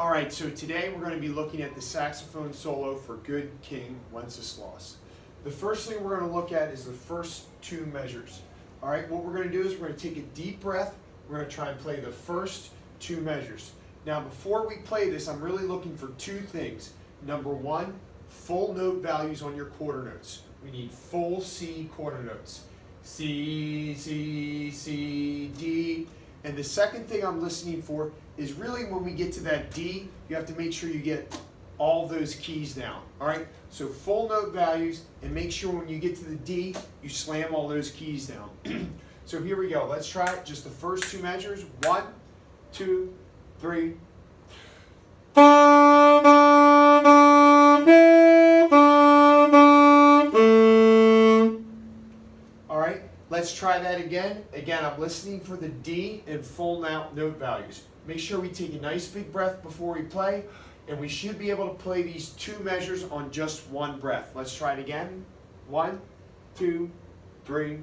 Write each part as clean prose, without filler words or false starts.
All right, so today we're going to be looking at the saxophone solo for Good King Wenceslas. The first thing we're going to look at is the first two measures. All right, what we're going to do is we're going to take a deep breath. We're going to try and play the first two measures. Now, before we play this, I'm really looking for two things. Number one, full note values on your quarter notes. We need full C quarter notes. C, C, C, D. And the second thing I'm listening for is really when we get to that D, you have to make sure you get all those keys down. All right, so full note values, and make sure when you get to the D, you slam all those keys down. So here we go. Let's try it. Just the first two measures. 1, 2, 3. Let's try that again. Again, I'm listening for the D and full note values. Make sure we take a nice big breath before we play, and we should be able to play these two measures on just one breath. Let's try it again. 1, 2, 3.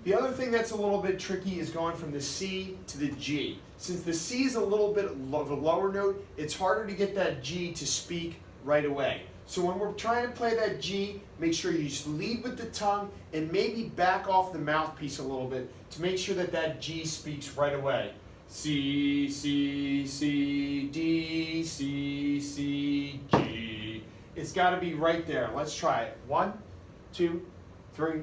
The other thing that's a little bit tricky is going from the C to the G. Since the C is a little bit of a lower note, it's harder to get that G to speak right away. So when we're trying to play that G, make sure you just lead with the tongue and maybe back off the mouthpiece a little bit to make sure that that G speaks right away. C, C, C, D, C, C, G. It's got to be right there. Let's try it. 1, 2, 3.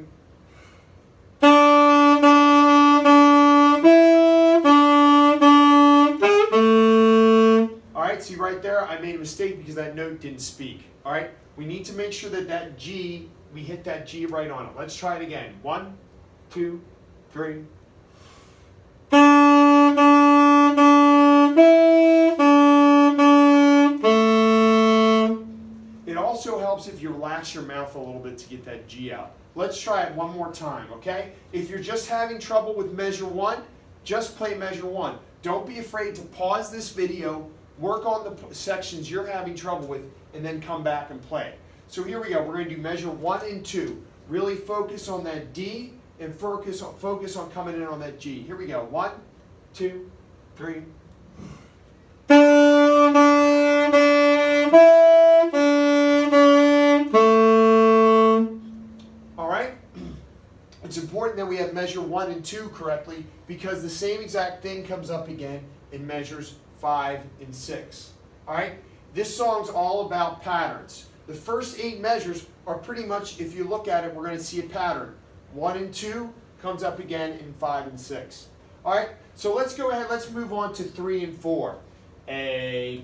See right there, I made a mistake because that note didn't speak. All right, we need to make sure that that G, we hit that G right on it. Let's try it again. 1, 2, 3. It also helps if you relax your mouth a little bit to get that G out. Let's try it one more time, okay? If you're just having trouble with measure 1, just play measure 1. Don't be afraid to pause this video, work on the sections you're having trouble with, and then come back and play. So here we go. We're going to do measure 1 and 2. Really focus on that D and focus on coming in on that G. Here we go. 1, 2, 3. All right. It's important that we have measure 1 and 2 correctly because the same exact thing comes up again in measures 5 and 6. All right, this song's all about patterns. The first 8 measures are pretty much, if you look at it, we're going to see a pattern. 1 and 2 comes up again in 5 and 6. All right, so let's go ahead. Let's move on to 3 and 4. A,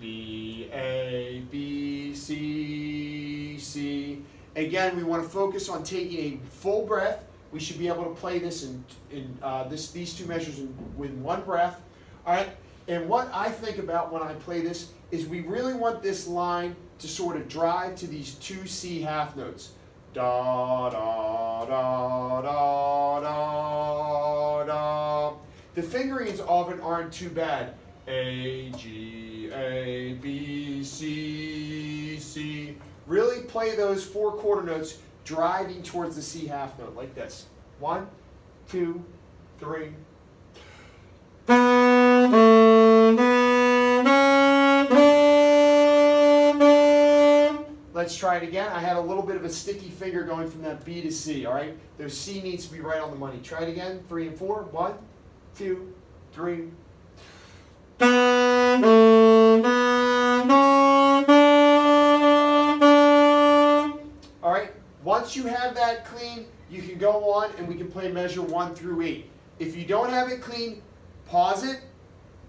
B, C, C. Again, we want to focus on taking a full breath. We should be able to play this these two measures with one breath. All right. And what I think about when I play this is we really want this line to sort of drive to these two C half notes. Da, da, da, da, da, da. The fingerings often aren't too bad. A, G, A, B, C, C. Really play those 4 quarter notes driving towards the C half note like this. 1, 2, 3. Let's try it again. I had a little bit of a sticky finger going from that B to C, all right? Those C needs to be right on the money. Try it again. 3 and 4. 1, 2, 3. All right. Once you have that clean, you can go on and we can play measure 1 through 8. If you don't have it clean, pause it.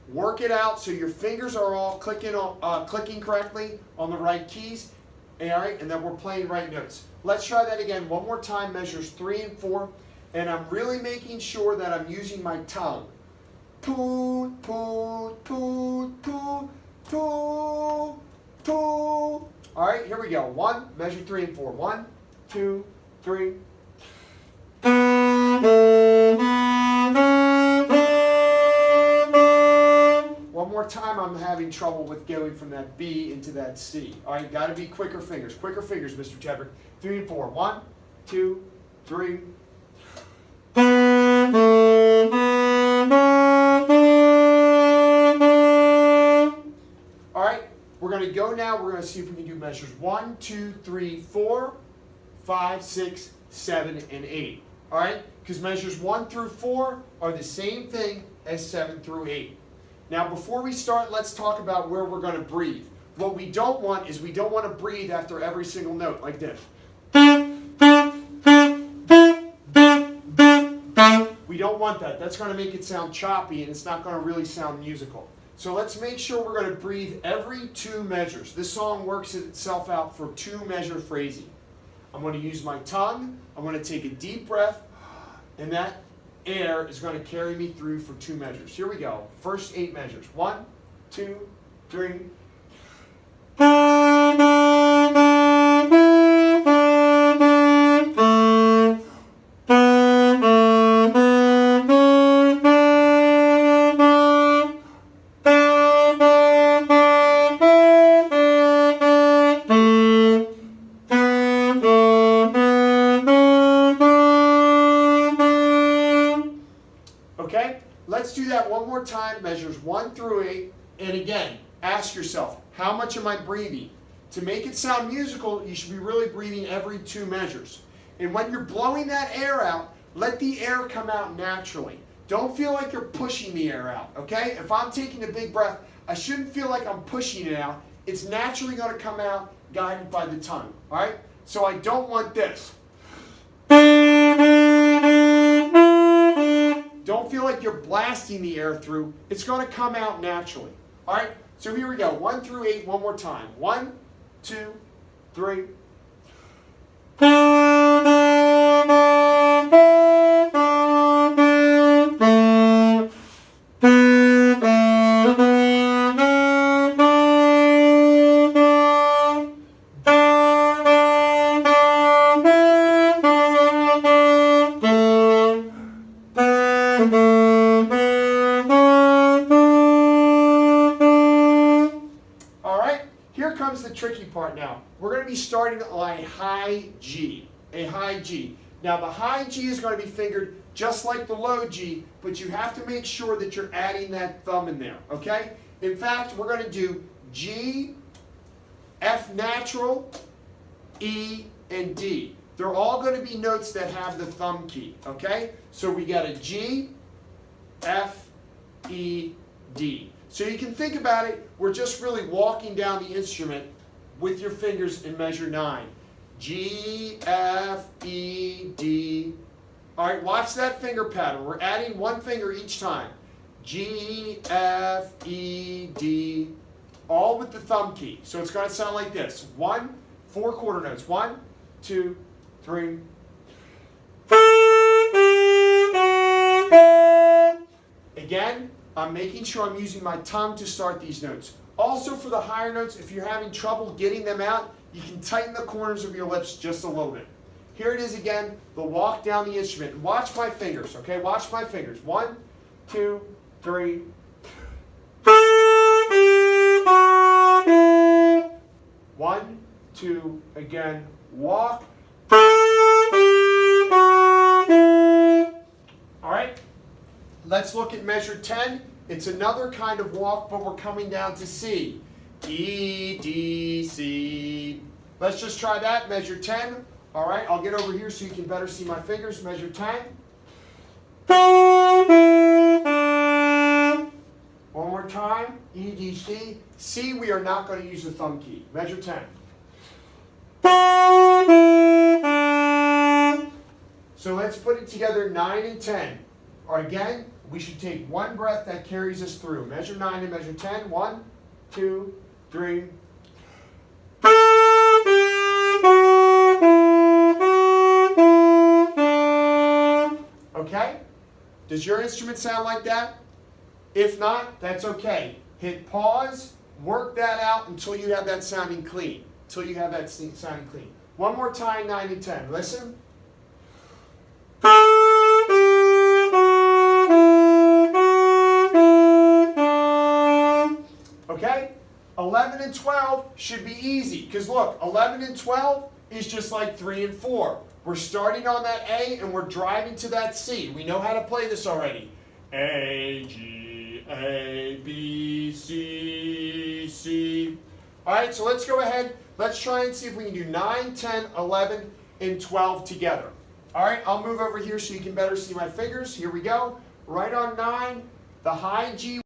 Work it out so your fingers are all clicking correctly on the right keys. All right, and then we're playing right notes. Let's try that again one more time, measures 3 and 4. And I'm really making sure that I'm using my tongue. Toot, toot, toot, toot, toot, toot. All right, here we go. 1, measure 3 and 4. 1, 2, 3. One more time, I'm having trouble with going from that B into that C. All right, got to be quicker fingers, Mr. Tedrick. 3 and 4. 1, 2, 3. All right, we're going to go now. We're going to see if we can do measures 1, 2, 3, 4, 5, 6, 7, and 8. All right, because measures 1 through 4 are the same thing as 7 through 8. Now, before we start, let's talk about where we're going to breathe. What we don't want is we don't want to breathe after every single note like this. We don't want that. That's going to make it sound choppy and it's not going to really sound musical. So let's make sure we're going to breathe every 2 measures. This song works itself out for 2-measure phrasing. I'm going to use my tongue. I'm going to take a deep breath, and that air is going to carry me through for 2 measures. Here we go. First 8 measures. 1, 2, 3. Okay, let's do that one more time, measures 1 through 8, and again, ask yourself, how much am I breathing? To make it sound musical, you should be really breathing every 2 measures. And when you're blowing that air out, let the air come out naturally. Don't feel like you're pushing the air out, okay? If I'm taking a big breath, I shouldn't feel like I'm pushing it out. It's naturally going to come out guided by the tongue, all right? So I don't want this. Don't feel like you're blasting the air through. It's going to come out naturally. All right? So here we go. 1 through 8 one more time. 1, 2, 3. Here comes the tricky part now. We're going to be starting on a high G. A high G. Now the high G is going to be fingered just like the low G, but you have to make sure that you're adding that thumb in there, okay? In fact, we're going to do G, F natural, E, and D. They're all going to be notes that have the thumb key, okay? So we got a G, F, E, D. So you can think about it, we're just really walking down the instrument with your fingers in measure 9. G, F, E, D. All right, watch that finger pattern. We're adding 1 finger each time. G, F, E, D, all with the thumb key. So it's going to sound like this. 1, 4 quarter notes. 1, 2, 3. Again, I'm making sure I'm using my tongue to start these notes. Also for the higher notes, if you're having trouble getting them out, you can tighten the corners of your lips just a little bit. Here it is again, the walk down the instrument. Watch my fingers, okay? Watch my fingers. 1, 2, 3. 1, 2, again, walk. All right? Let's look at measure 10. It's another kind of walk, but we're coming down to C. E, D, C. Let's just try that, measure 10. All right, I'll get over here so you can better see my fingers. Measure 10. One more time, E, D, C. C, we are not going to use the thumb key. Measure 10. So let's put it together, 9 and 10. Or again, we should take 1 breath that carries us through. Measure 9 and measure 10. 1, 2, 3. Okay? Does your instrument sound like that? If not, that's okay. Hit pause, work that out until you have that sounding clean. Until you have that sounding clean. One more time, 9 and 10. Listen. Okay? 11 and 12 should be easy. Because look, 11 and 12, is just like 3 and 4. We're starting on that A and we're driving to that C. We know how to play this already. A, G, A, B, C, C. All right, so let's go ahead. Let's try and see if we can do 9, 10, 11, and 12 together. All right, I'll move over here so you can better see my fingers. Here we go. Right on 9, the high G.